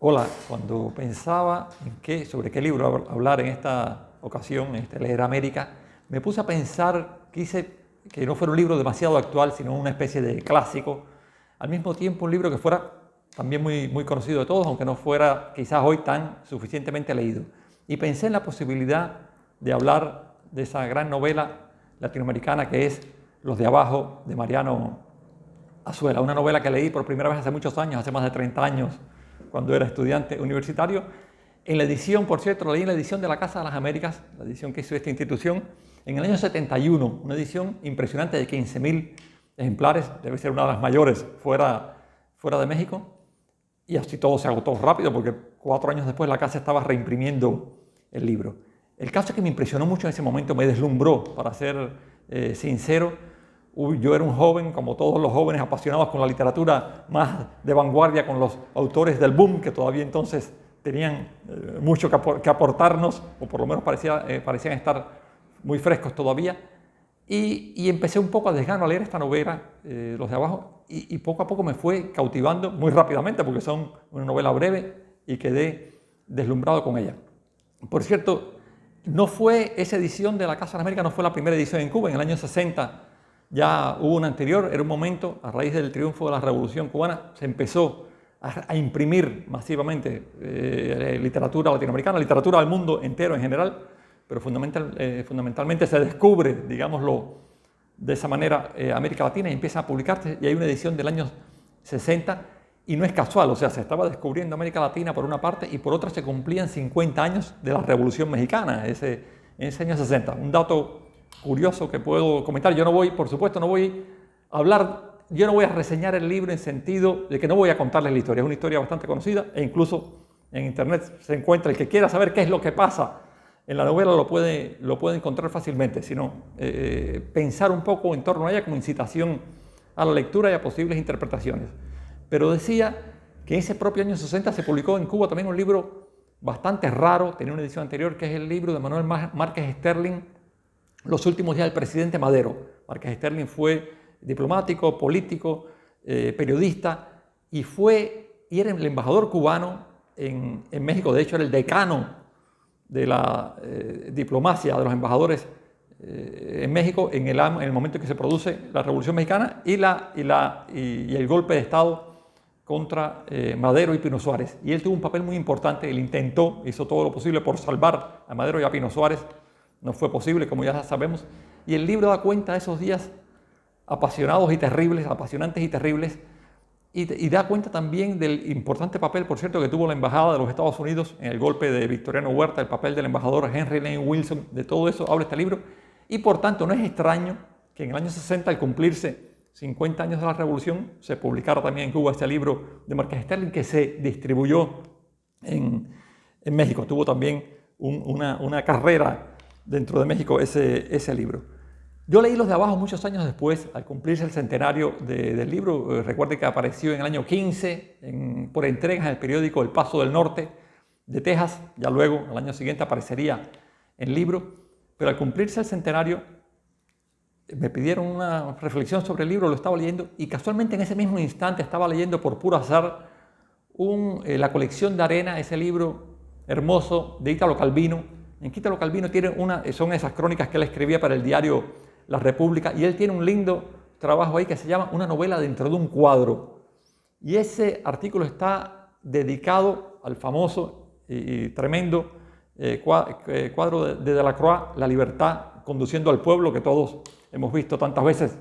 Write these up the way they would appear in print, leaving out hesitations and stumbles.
Hola, cuando pensaba sobre qué libro hablar en esta ocasión, en Leer América, me puse a pensar, quise que no fuera un libro demasiado actual, sino una especie de clásico, al mismo tiempo un libro que fuera también muy conocido de todos, aunque no fuera quizás hoy tan suficientemente leído. Y pensé en la posibilidad de hablar de esa gran novela latinoamericana que es Los de Abajo, de Mariano Azuela, una novela que leí por primera vez hace muchos años, hace más de 30 años, cuando era estudiante universitario. En la edición, por cierto, leí en la edición de la Casa de las Américas, la edición que hizo esta institución, en el año 71, una edición impresionante de 15.000 ejemplares, debe ser una de las mayores fuera de México, y así todo se agotó rápido porque 4 años después la Casa estaba reimprimiendo el libro. El caso es que me impresionó mucho en ese momento, me deslumbró, para ser sincero. Yo era un joven, como todos los jóvenes apasionados con la literatura más de vanguardia, con los autores del boom, que todavía entonces tenían mucho que aportarnos, o por lo menos parecían estar muy frescos todavía. Y empecé un poco a desgano a leer esta novela, Los de Abajo, y poco a poco me fue cautivando muy rápidamente, porque son una novela breve, y quedé deslumbrado con ella. Por cierto, no fue esa edición de la Casa de las Américas, no fue la primera edición en Cuba. En el año 60 ya hubo una anterior. Era un momento, a raíz del triunfo de la Revolución Cubana, se empezó a imprimir masivamente literatura latinoamericana, literatura del mundo entero en general, pero fundamentalmente se descubre, digámoslo de esa manera, América Latina, y empieza a publicarse, y hay una edición del año 60, y no es casual, o sea, se estaba descubriendo América Latina por una parte, y por otra se cumplían 50 años de la Revolución Mexicana, en ese año 60. Un dato curioso que puedo comentar. Yo no voy, por supuesto, no voy a reseñar el libro en sentido de que no voy a contarles la historia. Es una historia bastante conocida, e incluso en internet se encuentra. El que quiera saber qué es lo que pasa en la novela lo puede encontrar fácilmente, sino pensar un poco en torno a ella como incitación a la lectura y a posibles interpretaciones. Pero decía que en ese propio año 60 se publicó en Cuba también un libro bastante raro, tenía una edición anterior, que es el libro de Manuel Márquez Sterling, Los últimos días del presidente Madero. Márquez Sterling fue diplomático, político, periodista, y era el embajador cubano en México. De hecho, era el decano de la diplomacia de los embajadores en México en el momento en que se produce la Revolución Mexicana y el golpe de Estado contra Madero y Pino Suárez. Y él tuvo un papel muy importante. Él hizo todo lo posible por salvar a Madero y a Pino Suárez. No fue posible, como ya sabemos. Y el libro da cuenta de esos días apasionantes y terribles, y da cuenta también del importante papel, por cierto, que tuvo la Embajada de los Estados Unidos en el golpe de Victoriano Huerta, el papel del embajador Henry Lane Wilson. De todo eso habla este libro, y por tanto no es extraño que en el año 60, al cumplirse 50 años de la Revolución, se publicara también en Cuba este libro de Márquez Sterling, que se distribuyó en México. Tuvo también una carrera dentro de México ese libro. Yo leí Los de Abajo muchos años después, al cumplirse el centenario del libro. Recuerde que apareció en el año 15 por entregas en el periódico El Paso del Norte de Texas. Ya luego, al año siguiente, aparecería el libro. Pero al cumplirse el centenario, me pidieron una reflexión sobre el libro, lo estaba leyendo, y casualmente en ese mismo instante estaba leyendo por puro azar La colección de arena, ese libro hermoso de Ítalo Calvino. En Ítalo Calvino son esas crónicas que él escribía para el diario La República, y él tiene un lindo trabajo ahí que se llama Una novela dentro de un cuadro. Y ese artículo está dedicado al famoso y tremendo cuadro de Delacroix, La libertad conduciendo al pueblo, que todos hemos visto tantas veces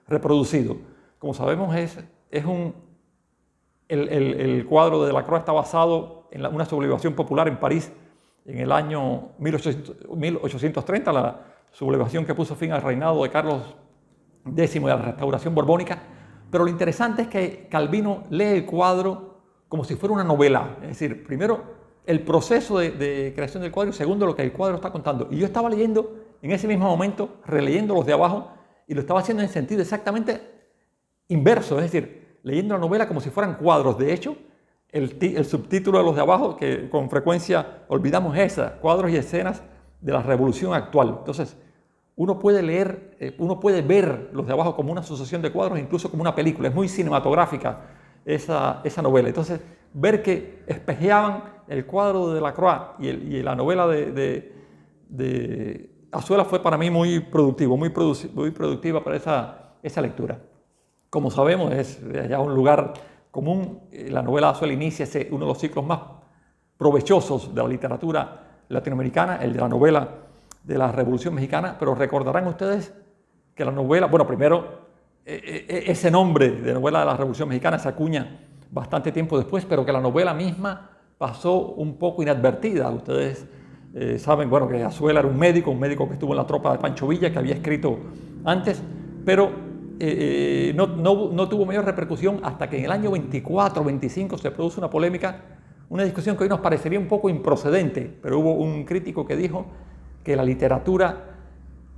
reproducido. Como sabemos, el cuadro de Delacroix está basado en una sublevación popular en París en el año 1830, la sublevación que puso fin al reinado de Carlos X y a la restauración borbónica. Pero lo interesante es que Calvino lee el cuadro como si fuera una novela. Es decir, primero el proceso de creación del cuadro, y segundo lo que el cuadro está contando. Y yo estaba leyendo en ese mismo momento, releyendo Los de Abajo, y lo estaba haciendo en sentido exactamente inverso, es decir, leyendo la novela como si fueran cuadros. De hecho, el subtítulo de Los de Abajo, que con frecuencia olvidamos, es cuadros y escenas de la revolución actual. Entonces, uno puede ver Los de Abajo como una sucesión de cuadros, incluso como una película. Es muy cinematográfica esa novela. Entonces, ver que espejeaban el cuadro de Delacroix y la novela de Azuela fue para mí muy productivo, muy productiva para esa lectura. Como sabemos, es ya un lugar común. La novela de Azuela inicia uno de los ciclos más provechosos de la literatura latinoamericana, el de la novela de la Revolución Mexicana, pero recordarán ustedes que la novela, bueno, primero, ese nombre de novela de la Revolución Mexicana se acuña bastante tiempo después, pero que la novela misma pasó un poco inadvertida. Ustedes saben, bueno, que Azuela era un médico que estuvo en la tropa de Pancho Villa, que había escrito antes, pero no tuvo mayor repercusión hasta que en el año 24, 25 se produce una polémica, una discusión que hoy nos parecería un poco improcedente, pero hubo un crítico que dijo que la literatura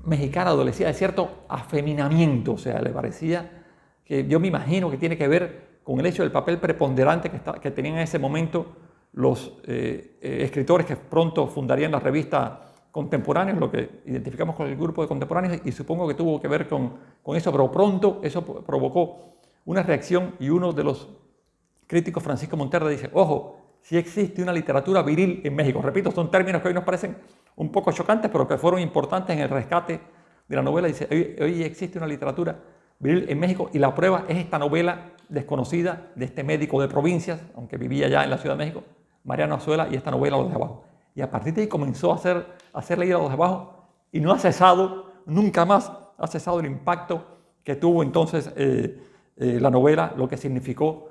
mexicana adolecía de cierto afeminamiento, o sea, le parecía que, yo me imagino que tiene que ver con el hecho del papel preponderante que tenían en ese momento los escritores que pronto fundarían la revista Contemporáneos, lo que identificamos con el grupo de contemporáneos, y supongo que tuvo que ver con eso, pero pronto eso provocó una reacción y uno de los críticos, Francisco Monterde, dice, ojo, si existe una literatura viril en México. Repito, son términos que hoy nos parecen un poco chocantes, pero que fueron importantes en el rescate de la novela. Dice, hoy existe una literatura viril en México y la prueba es esta novela desconocida de este médico de provincias, aunque vivía ya en la Ciudad de México, Mariano Azuela, y esta novela Los de Abajo. Y a partir de ahí comenzó a hacer leída a Los de Abajo y no ha cesado, nunca más ha cesado el impacto que tuvo entonces la novela, lo que ha significado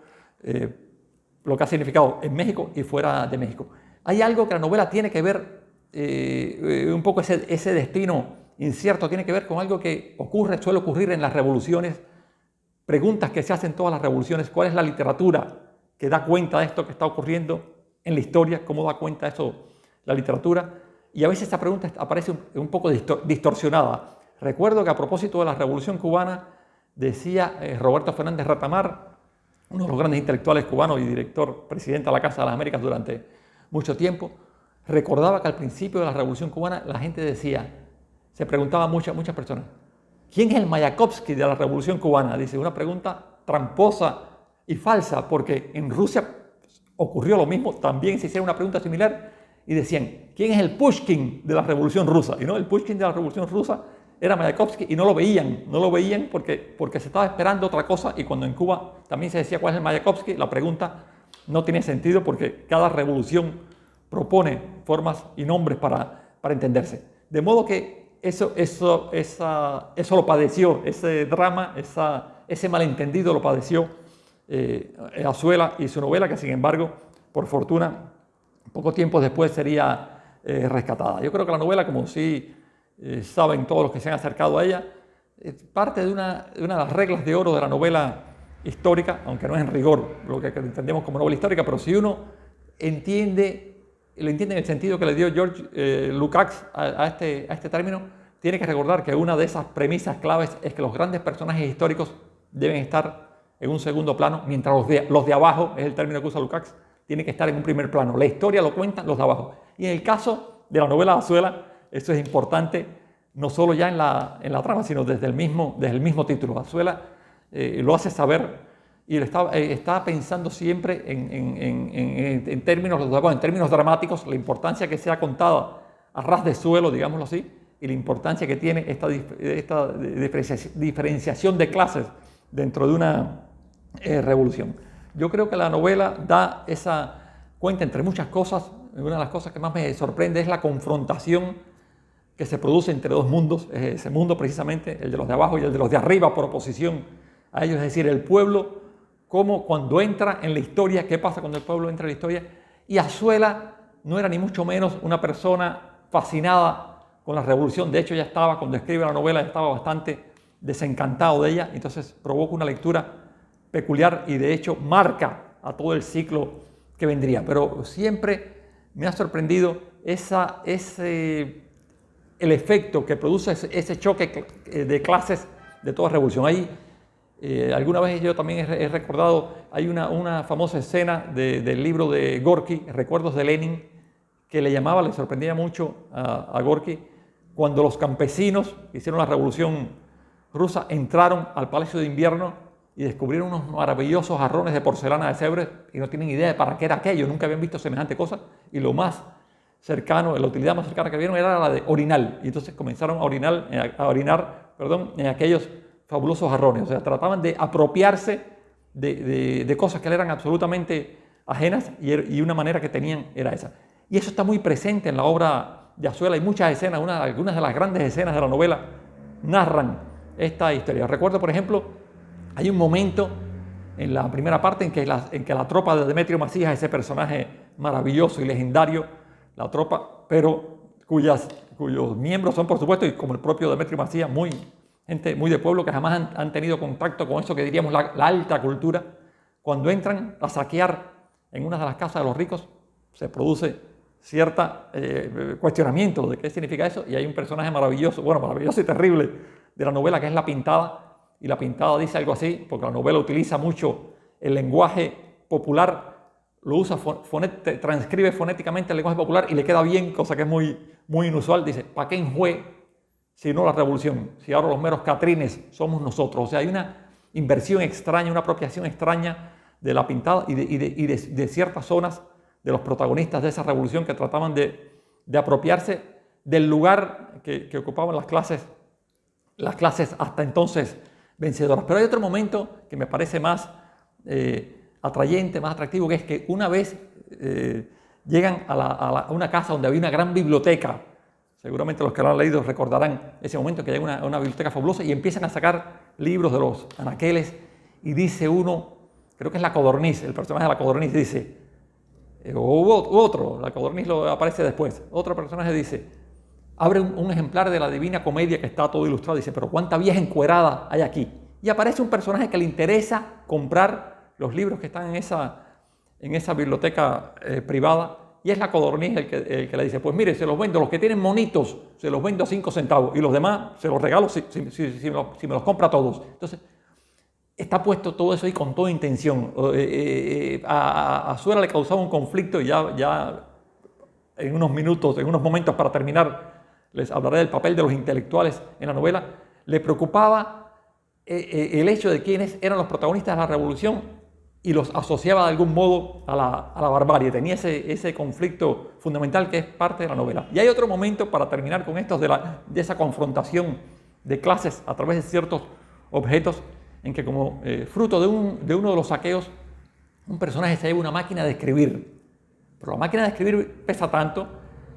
en México y fuera de México. Hay algo que la novela tiene que ver, un poco ese destino incierto, tiene que ver con algo que suele ocurrir en las revoluciones, preguntas que se hacen todas las revoluciones. ¿Cuál es la literatura que da cuenta de esto que está ocurriendo en la historia? ¿Cómo da cuenta de eso la literatura? Y a veces esa pregunta aparece un poco distorsionada. Recuerdo que a propósito de la Revolución Cubana, decía Roberto Fernández Ratamar, uno de los grandes intelectuales cubanos y presidente de la Casa de las Américas durante mucho tiempo, recordaba que al principio de la Revolución Cubana la gente se preguntaba muchas personas, ¿quién es el Mayakovsky de la Revolución Cubana? Dice, una pregunta tramposa y falsa, porque en Rusia ocurrió lo mismo, también se hicieron una pregunta similar y decían, ¿quién es el Pushkin de la Revolución Rusa? Y no, el Pushkin de la Revolución Rusa era Mayakovsky y no lo veían porque se estaba esperando otra cosa, y cuando en Cuba también se decía cuál es el Mayakovsky, la pregunta no tiene sentido porque cada revolución propone formas y nombres para entenderse. De modo que eso lo padeció, ese drama, ese malentendido lo padeció Azuela y su novela, que sin embargo, por fortuna, poco tiempo después sería rescatada. Yo creo que la novela, como sí saben todos los que se han acercado a ella, parte de una de las reglas de oro de la novela histórica, aunque no es en rigor lo que entendemos como novela histórica, pero si uno lo entiende en el sentido que le dio George Lukács a este término, tiene que recordar que una de esas premisas claves es que los grandes personajes históricos deben estar en un segundo plano, mientras los de abajo, es el término que usa Lukács, tienen que estar en un primer plano. La historia lo cuentan los de abajo. Y en el caso de la novela de Azuela, eso es importante, no solo ya en la trama, sino desde el mismo título. Azuela lo hace saber y está pensando siempre en términos dramáticos, la importancia que sea contada a ras de suelo, digámoslo así, y la importancia que tiene esta diferenciación de clases dentro de una revolución. Yo creo que la novela da esa cuenta, entre muchas cosas. Una de las cosas que más me sorprende es la confrontación que se produce entre dos mundos, ese mundo precisamente, el de los de abajo y el de los de arriba, por oposición a ellos, es decir, el pueblo, como cuando entra en la historia, qué pasa cuando el pueblo entra en la historia. Y Azuela no era ni mucho menos una persona fascinada con la revolución. De hecho, cuando escribe la novela, ya estaba bastante desencantado de ella, entonces provoca una lectura peculiar y de hecho marca a todo el ciclo que vendría. Pero siempre me ha sorprendido el efecto que produce ese choque de clases de toda revolución. Alguna vez yo también he recordado, hay una famosa escena del libro de Gorky, Recuerdos de Lenin, que le sorprendía mucho a Gorky, cuando los campesinos que hicieron la revolución rusa entraron al Palacio de Invierno y descubrieron unos maravillosos jarrones de porcelana de Sèvres y no tienen idea de para qué era aquello, nunca habían visto semejante cosa, y lo más cercano, la utilidad más cercana que vieron era la de orinal, y entonces comenzaron a orinar en aquellos fabulosos jarrones. O sea, trataban de apropiarse de cosas que le eran absolutamente ajenas, y una manera que tenían era esa. Y eso está muy presente en la obra de Azuela. Hay muchas escenas, algunas de las grandes escenas de la novela narran esta historia. Recuerdo, por ejemplo, hay un momento en la primera parte en que la tropa de Demetrio Macías, ese personaje maravilloso y legendario, la tropa, pero cuyos miembros son, por supuesto, y como el propio Demetrio Macías, gente muy de pueblo que jamás han tenido contacto con eso que diríamos la alta cultura. Cuando entran a saquear en una de las casas de los ricos, se produce cierto cuestionamiento de qué significa eso, y hay un personaje maravilloso y terrible de la novela, que es La Pintada, y La Pintada dice algo así, porque la novela utiliza mucho el lenguaje popular, lo usa, transcribe fonéticamente el lenguaje popular y le queda bien, cosa que es muy, muy inusual. Dice: ¿para qué enjue si no la revolución? Si ahora los meros catrines somos nosotros. O sea, hay una inversión extraña, una apropiación extraña de La Pintada y de ciertas zonas de los protagonistas de esa revolución, que trataban de apropiarse del lugar que ocupaban las clases hasta entonces vencedoras. Pero hay otro momento que me parece más atrayente, más atractivo, que es que una vez llegan a una casa donde había una gran biblioteca. Seguramente los que lo han leído recordarán ese momento, que hay una biblioteca fabulosa, y empiezan a sacar libros de los anaqueles, y dice uno, creo que es la Codorniz, el personaje de la Codorniz dice, la Codorniz aparece después, otro personaje dice, abre un ejemplar de la Divina Comedia que está todo ilustrado, dice: pero cuánta vieja encuerada hay aquí. Y aparece un personaje que le interesa comprar los libros que están en esa biblioteca privada, y es la Codorniz el que le dice: pues mire, se los vendo, los que tienen monitos se los vendo a 5 centavos, y los demás se los regalo si me los compra todos. Entonces, está puesto todo eso ahí con toda intención. A Azuela le causaba un conflicto, y ya en unos minutos, en unos momentos para terminar, les hablaré del papel de los intelectuales en la novela. Le preocupaba el hecho de quiénes eran los protagonistas de la revolución, y los asociaba de algún modo a la barbarie. Tenía ese conflicto fundamental que es parte de la novela. Y hay otro momento, para terminar con esto, de esa confrontación de clases a través de ciertos objetos, en que como fruto de uno de los saqueos, un personaje se lleva una máquina de escribir. Pero la máquina de escribir pesa tanto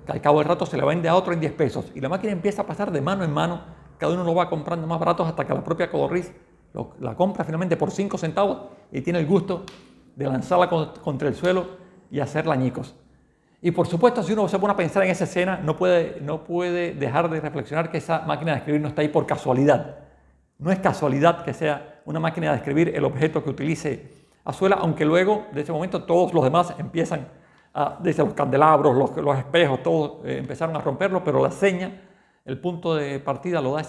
que al cabo del rato se la vende a otro en 10 pesos. Y la máquina empieza a pasar de mano en mano, cada uno lo va comprando más baratos, hasta que la propia Codorniz la compra finalmente por 5 centavos y tiene el gusto de lanzarla contra el suelo y hacerla añicos. Y por supuesto, si uno se pone a pensar en esa escena, no puede dejar de reflexionar que esa máquina de escribir no está ahí por casualidad. No es casualidad que sea una máquina de escribir el objeto que utilice Azuela, aunque luego, de ese momento, todos los demás empiezan desde los candelabros, los espejos, todos empezaron a romperlo, pero la seña, el punto de partida lo da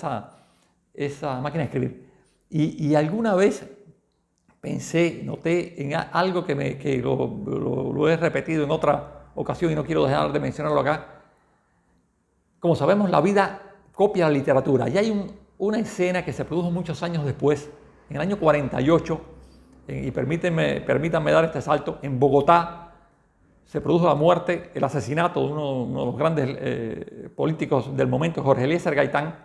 esa máquina de escribir. Y alguna vez noté en algo que lo he repetido en otra ocasión y no quiero dejar de mencionarlo acá. Como sabemos, la vida copia la literatura, y hay una escena que se produjo muchos años después, en el año 48, y permítanme dar este salto. En Bogotá se produjo la muerte, el asesinato de uno de los grandes políticos del momento, Jorge Eliezer Gaitán.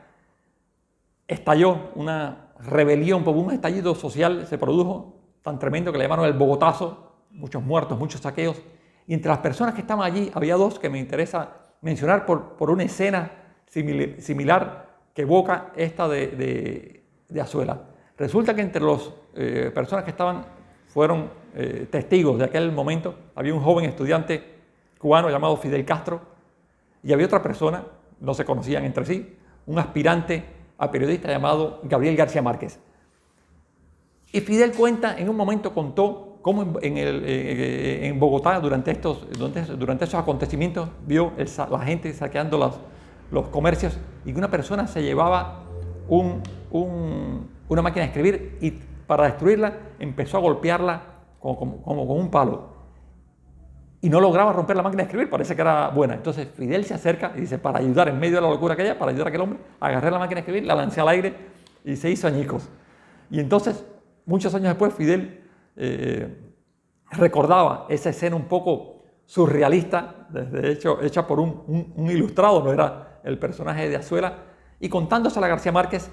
Estalló una rebelión, un estallido social se produjo tan tremendo que le llamaron el Bogotazo, muchos muertos, muchos saqueos, y entre las personas que estaban allí había dos que me interesa mencionar por una escena similar que evoca esta de Azuela. Resulta que entre las personas que fueron testigos de aquel momento, había un joven estudiante cubano llamado Fidel Castro, y había otra persona, no se conocían entre sí, un aspirante a periodista llamado Gabriel García Márquez. Y Fidel en un momento contó cómo en Bogotá, durante esos acontecimientos, vio la gente saqueando los comercios, y que una persona se llevaba una máquina de escribir, y para destruirla empezó a golpearla como con un palo. Y no lograba romper la máquina de escribir, parece que era buena. Entonces Fidel se acerca y dice, para ayudar en medio de la locura que haya, para ayudar a aquel hombre, agarré la máquina de escribir, la lancé al aire y se hizo añicos. Y entonces muchos años después Fidel recordaba esa escena un poco surrealista, de hecho hecha por un ilustrado, no era el personaje de Azuela, y contándosela a García Márquez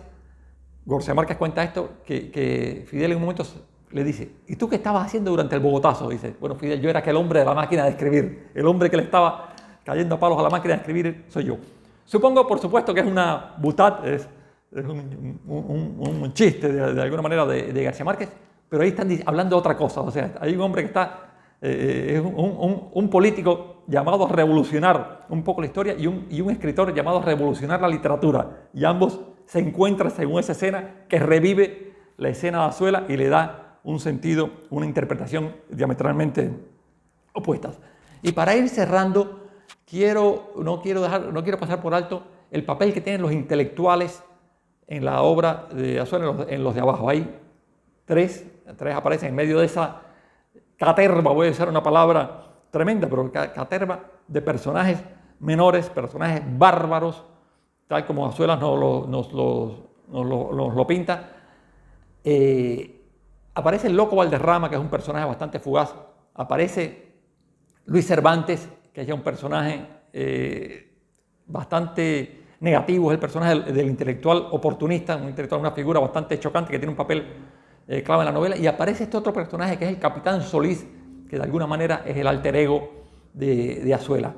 cuenta esto, que Fidel en un momento le dice: ¿y tú qué estabas haciendo durante el Bogotazo? Dice: bueno, Fidel, yo era aquel hombre de la máquina de escribir, el hombre que le estaba cayendo a palos a la máquina de escribir soy yo. Supongo, por supuesto, que es una butad, es un chiste de alguna manera de García Márquez, pero ahí están hablando de otra cosa. O sea, hay un hombre que está, es un político llamado a revolucionar un poco la historia y un escritor llamado a revolucionar la literatura. Y ambos se encuentran según esa escena que revive la escena de Azuela y le da un sentido, una interpretación diametralmente opuestas. Y para ir cerrando, no quiero pasar por alto el papel que tienen los intelectuales en la obra de Azuela, en los de abajo. Hay tres aparecen en medio de esa caterva, voy a usar una palabra tremenda, pero caterva de personajes menores, personajes bárbaros, tal como Azuela nos lo pinta. Aparece el Loco Valderrama, que es un personaje bastante fugaz. Aparece Luis Cervantes, que es ya un personaje bastante negativo, es el personaje del intelectual oportunista, una figura bastante chocante que tiene un papel clave en la novela. Y aparece este otro personaje que es el Capitán Solís, que de alguna manera es el alter ego de Azuela.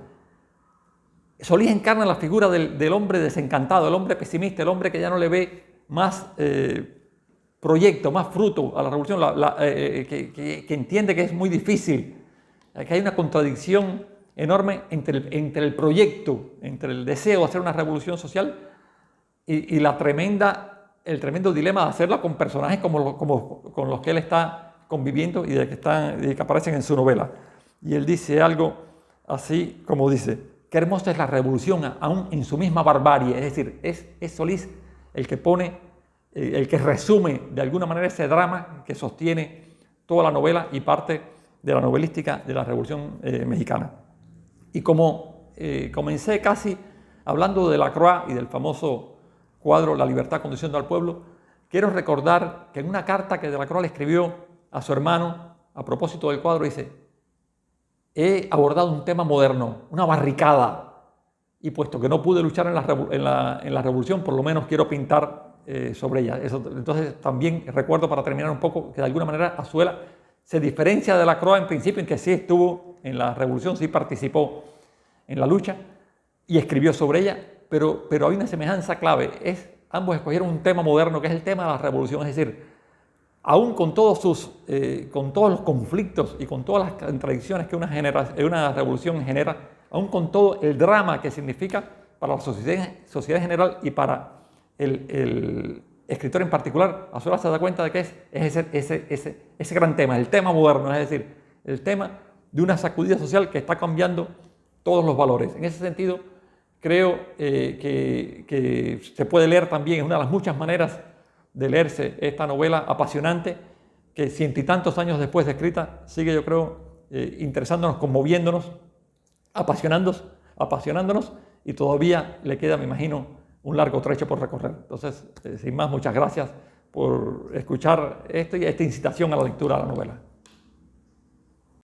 Solís encarna la figura del hombre desencantado, el hombre pesimista, el hombre que ya no le ve más proyecto, más fruto a la revolución, que entiende que es muy difícil, que hay una contradicción enorme entre el proyecto, entre el deseo de hacer una revolución social y el tremendo dilema de hacerla con personajes con los que él está conviviendo y de que aparecen en su novela. Y él dice algo así como dice: qué hermosa es la revolución aún en su misma barbarie. Es decir, es Solís el que resume de alguna manera ese drama que sostiene toda la novela y parte de la novelística de la Revolución Mexicana. Y como comencé casi hablando de Lacroix y del famoso cuadro La libertad conduciendo al pueblo, quiero recordar que en una carta que Delacroix le escribió a su hermano a propósito del cuadro dice: he abordado un tema moderno, una barricada, y puesto que no pude luchar en la revolución, por lo menos quiero pintar sobre ella. Entonces también recuerdo, para terminar un poco, que de alguna manera Azuela se diferencia de Delacroix en principio, en que sí estuvo en la revolución, sí participó en la lucha y escribió sobre ella, pero hay una semejanza clave. Ambos escogieron un tema moderno, que es el tema de la revolución. Es decir, aún con todos los conflictos y con todas las contradicciones que una revolución genera, aún con todo el drama que significa para la sociedad en general y para el escritor en particular, Azuela se da cuenta de que es ese gran tema, el tema moderno, es decir, el tema de una sacudida social que está cambiando todos los valores. En ese sentido, creo que se puede leer también, es una de las muchas maneras de leerse esta novela apasionante, que ciento y tantos años después de escrita sigue, yo creo, interesándonos, conmoviéndonos, apasionándonos, y todavía le queda, me imagino, un largo trecho por recorrer. Entonces, sin más, muchas gracias por escuchar esto y esta incitación a la lectura de la novela.